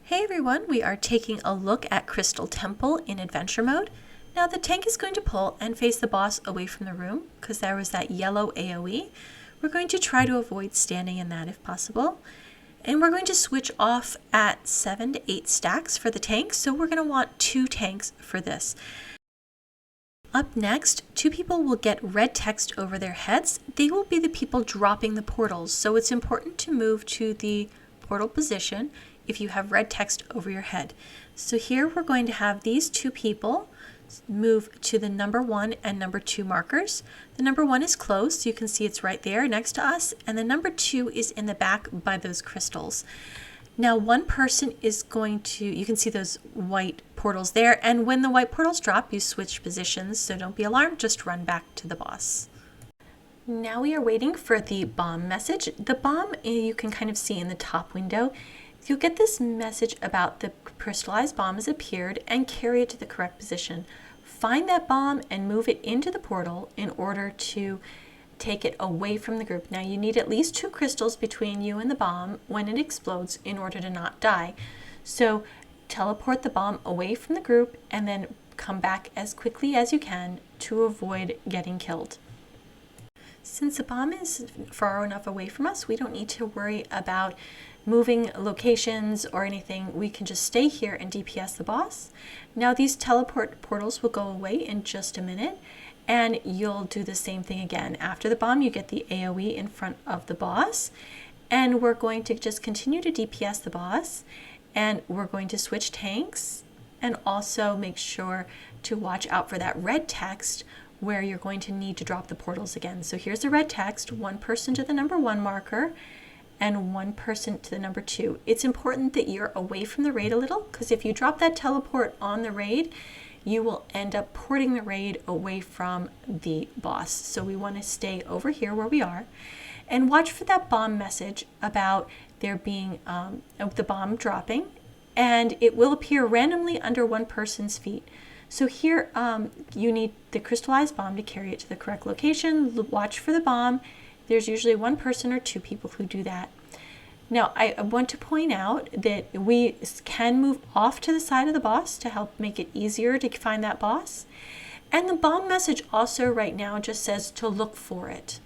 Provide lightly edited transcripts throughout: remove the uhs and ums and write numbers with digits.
Hey everyone, we are taking a look at Crystal Temple in adventure mode. Now the tank is going to pull and face the boss away from the room because there was that yellow AoE. We're going to try to avoid standing in that if possible. And we're going to switch off at 7 to 8 stacks for the tank, so we're going to want 2 tanks for this. Up next, 2 people will get red text over their heads. They will be the people dropping the portals, so it's important to move to the portal position if you have red text over your head. So here we're going to have these 2 people move to the number 1 and number 2 markers. The number 1 is close, so you can see it's right there next to us, and the number 2 is in the back by those crystals. Now one person is going to, you can see those white portals there, and when the white portals drop, you switch positions, so don't be alarmed, just run back to the boss. Now we are waiting for the bomb message. The bomb you can kind of see in the top window. You'll get this message about the crystallized bomb has appeared and carry it to the correct position. Find that bomb and move it into the portal in order to take it away from the group. Now you need at least 2 crystals between you and the bomb when it explodes in order to not die. So teleport the bomb away from the group and then come back as quickly as you can to avoid getting killed. Since the bomb is far enough away from us, we don't need to worry about moving locations or anything. We can just stay here and DPS the boss. Now these teleport portals will go away in just a minute, and you'll do the same thing again. After the bomb, you get the AoE in front of the boss, and we're going to just continue to DPS the boss, and we're going to switch tanks and also make sure to watch out for that red text where you're going to need to drop the portals again. So here's the red text, 1 person to the number 1 marker and 1 person to the number 2. It's important that you're away from the raid a little, because if you drop that teleport on the raid, you will end up porting the raid away from the boss. So we want to stay over here where we are and watch for that bomb message about there being the bomb dropping, and it will appear randomly under 1 person's feet. So here you need the crystallized bomb to carry it to the correct location. Watch for the bomb. There's usually 1 person or 2 people who do that. Now I want to point out that we can move off to the side of the boss to help make it easier to find that boss. And the bomb message also right now just says to look for it.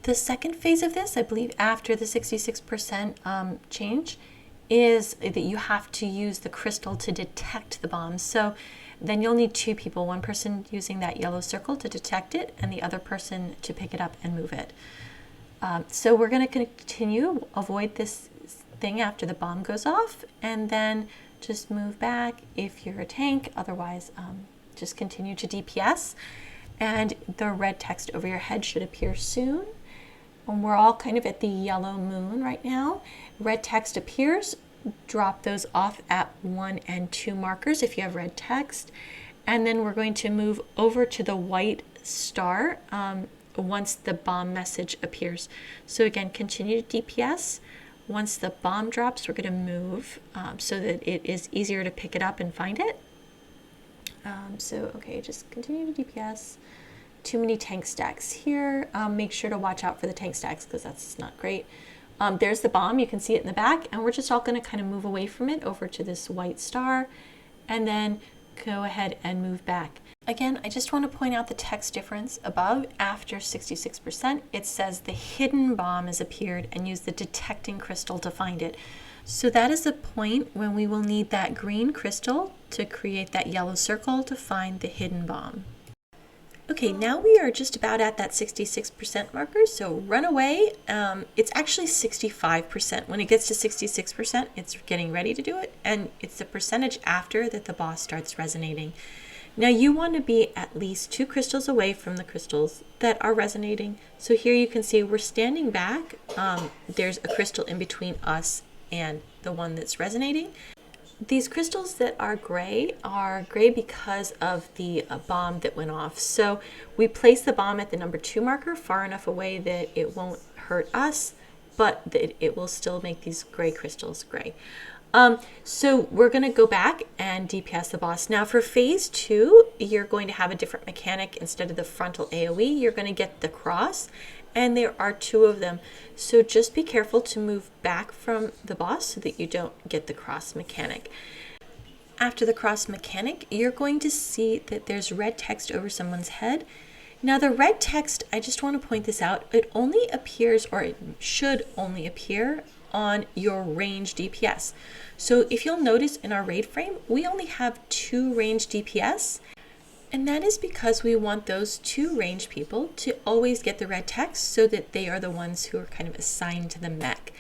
The second phase of this, I believe after the 66% change, is that you have to use the crystal to detect the bomb. So then you'll need 2 people, 1 person using that yellow circle to detect it and the other person to pick it up and move it. So we're going to continue, avoid this thing after the bomb goes off, and then just move back if you're a tank. Otherwise, just continue to DPS, and the red text over your head should appear soon. And we're all kind of at the yellow moon right now. Red text appears. Drop those off at 1 and 2 markers if you have red text, and then we're going to move over to the white star once the bomb message appears. So again, continue to DPS. Once the bomb drops, we're going to move so that it is easier to pick it up and find it. So okay, just continue to DPS. Too many tank stacks here. Make sure to watch out for the tank stacks because that's not great. There's the bomb, you can see it in the back, and we're just all going to kind of move away from it over to this white star and then go ahead and move back. Again, I just want to point out the text difference above. After 66%, it says the hidden bomb has appeared and use the detecting crystal to find it. So that is the point when we will need that green crystal to create that yellow circle to find the hidden bomb. Okay, now we are just about at that 66% marker, so run away. It's actually 65%. When it gets to 66%, it's getting ready to do it, and it's the percentage after that the boss starts resonating. Now you want to be at least 2 crystals away from the crystals that are resonating. So here you can see we're standing back. There's a crystal in between us and the one that's resonating. These crystals that are gray because of the bomb that went off. So we place the bomb at the number 2 marker far enough away that it won't hurt us, but that it will still make these gray crystals gray. So we're going to go back and DPS the boss. Now for phase 2, you're going to have a different mechanic. Instead of the frontal AoE, you're going to get the cross, and there are two of them. So just be careful to move back from the boss so that you don't get the cross mechanic. After the cross mechanic, you're going to see that there's red text over someone's head. Now the red text, I just want to point this out, it only appears, or it should only appear on your range DPS. So if you'll notice in our raid frame, we only have 2 range DPS, and that is because we want those 2 range people to always get the red text so that they are the ones who are kind of assigned to the mech.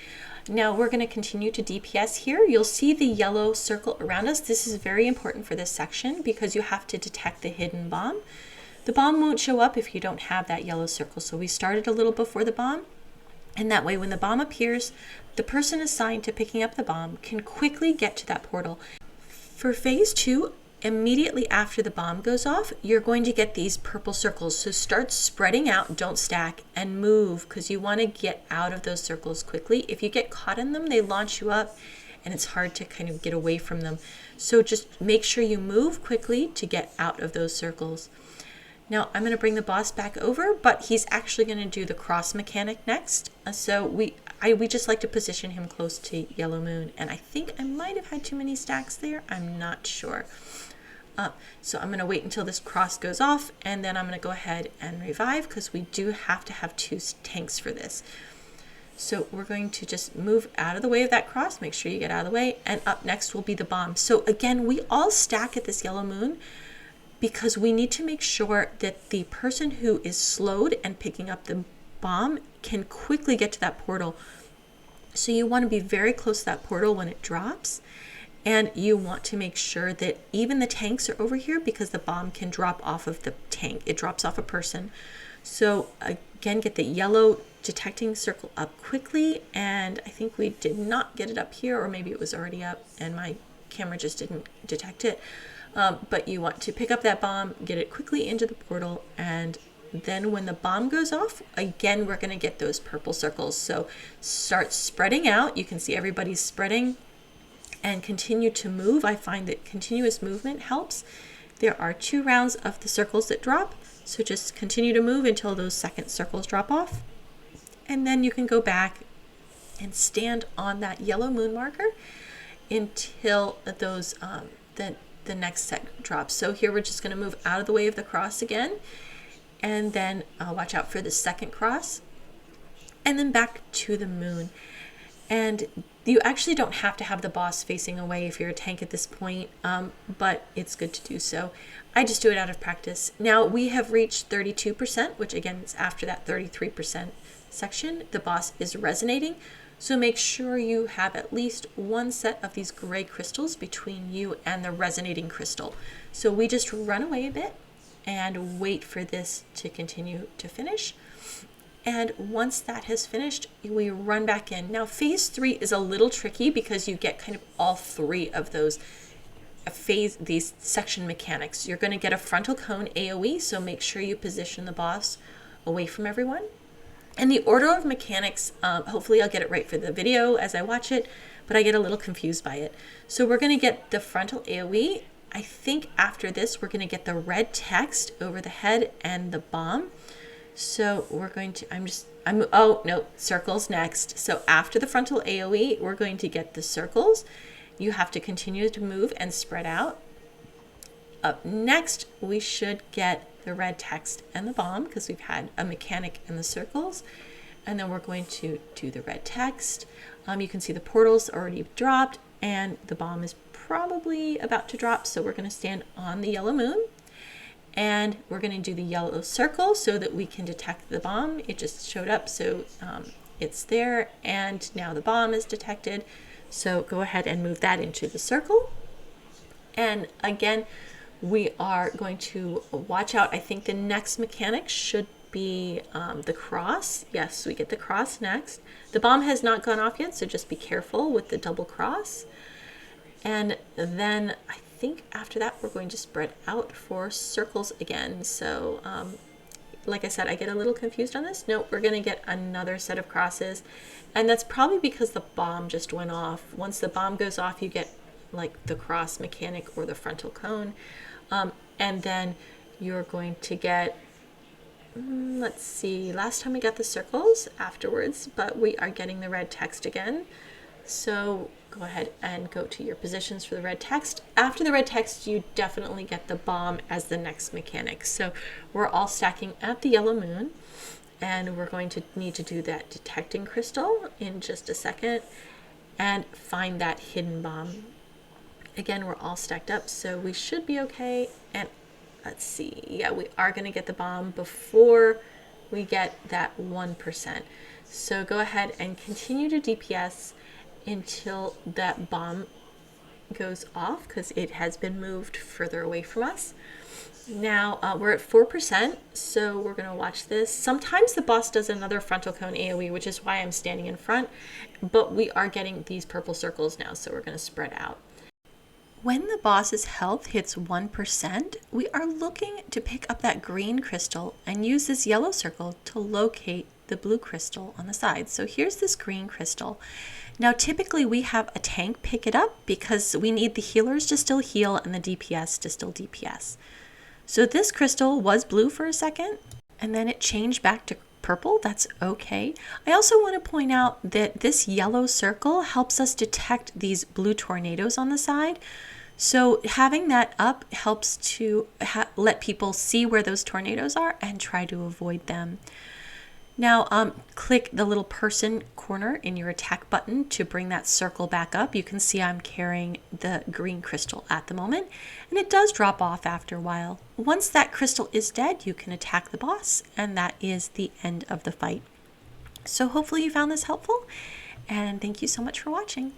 Now we're going to continue to DPS here. You'll see the yellow circle around us. This is very important for this section because you have to detect the hidden bomb. The bomb won't show up if you don't have that yellow circle. So we started a little before the bomb, and that way when the bomb appears, the person assigned to picking up the bomb can quickly get to that portal. For phase 2, immediately after the bomb goes off, you're going to get these purple circles. So start spreading out, don't stack, and move because you want to get out of those circles quickly. If you get caught in them, they launch you up and it's hard to kind of get away from them. So just make sure you move quickly to get out of those circles. Now I'm going to bring the boss back over, but he's actually going to do the cross mechanic next. So we just like to position him close to Yellow Moon, and I think I might have had too many stacks there. I'm not sure. So I'm going to wait until this cross goes off, and then I'm going to go ahead and revive because we do have to have 2 tanks for this. So we're going to just move out of the way of that cross. Make sure you get out of the way, and up next will be the bomb. So again, we all stack at this Yellow Moon because we need to make sure that the person who is slowed and picking up the bomb can quickly get to that portal. So you want to be very close to that portal when it drops, and you want to make sure that even the tanks are over here because the bomb can drop off of the tank. It drops off a person. So again, get the yellow detecting circle up quickly, and I think we did not get it up here, or maybe it was already up and my camera just didn't detect it. But you want to pick up that bomb, get it quickly into the portal, and then when the bomb goes off, again, we're going to get those purple circles. So start spreading out. You can see everybody's spreading, and continue to move. I find that continuous movement helps. There are 2 rounds of the circles that drop, so just continue to move until those second circles drop off. And then you can go back and stand on that Yellow Moon marker until those the next set drops. So here we're just going to move out of the way of the cross again, and then watch out for the second cross, and then back to the moon. And you actually don't have to have the boss facing away if you're a tank at this point, but it's good to do so. I just do it out of practice. Now we have reached 32%, which again is after that 33% section. The boss is resonating. So make sure you have at least 1 set of these gray crystals between you and the resonating crystal. So we just run away a bit and wait for this to continue to finish. And once that has finished, we run back in. Now phase 3 is a little tricky because you get kind of all 3 of those these section mechanics. You're going to get a frontal cone AoE, so make sure you position the boss away from everyone. And the order of mechanics, hopefully I'll get it right for the video as I watch it, but I get a little confused by it. So we're going to get the frontal AoE. I think after this we're going to get the red text over the head and the bomb. So we're going to, oh no, circles next. So after the frontal AoE, we're going to get the circles. You have to continue to move and spread out. Up next, we should get the red text and the bomb because we've had a mechanic and the circles. And then we're going to do the red text. You can see the portal's already dropped and the bomb is probably about to drop. So we're going to stand on the Yellow Moon. And we're going to do the yellow circle so that we can detect the bomb. It just showed up, so it's there. And now the bomb is detected. So go ahead and move that into the circle. And again, we are going to watch out. I think the next mechanic should be the cross. Yes, we get the cross next. The bomb has not gone off yet, so just be careful with the double cross. And then I think after that we're going to spread out for circles again. So like I said, I get a little confused on this. No, we're going to get another set of crosses, and that's probably because the bomb just went off. Once the bomb goes off, you get like the cross mechanic or the frontal cone, and then you're going to get Let's see, last time we got the circles afterwards, but we are getting the red text again. So go ahead and go to your positions for the red text. After the red text, you definitely get the bomb as the next mechanic. So we're all stacking at the yellow moon, and we're going to need to do that detecting crystal in just a second and find that hidden bomb. Again, we're all stacked up, so we should be okay. And let's see, yeah, we are going to get the bomb before we get that 1%. So go ahead and continue to DPS until that bomb goes off, because it has been moved further away from us. Now we're at 4%, so we're going to watch this. Sometimes the boss does another frontal cone AoE, which is why I'm standing in front, but we are getting these purple circles now, so we're going to spread out. When the boss's health hits 1%, we are looking to pick up that green crystal and use this yellow circle to locate the blue crystal on the side. So here's this green crystal. Now typically we have a tank pick it up because we need the healers to still heal and the DPS to still DPS. So this crystal was blue for a second, and then it changed back to purple. That's okay. I also want to point out that this yellow circle helps us detect these blue tornadoes on the side. So having that up helps to let people see where those tornadoes are and try to avoid them. Now click the little person corner in your attack button to bring that circle back up. You can see I'm carrying the green crystal at the moment, and it does drop off after a while. Once that crystal is dead, you can attack the boss, and that is the end of the fight. So hopefully you found this helpful, and thank you so much for watching.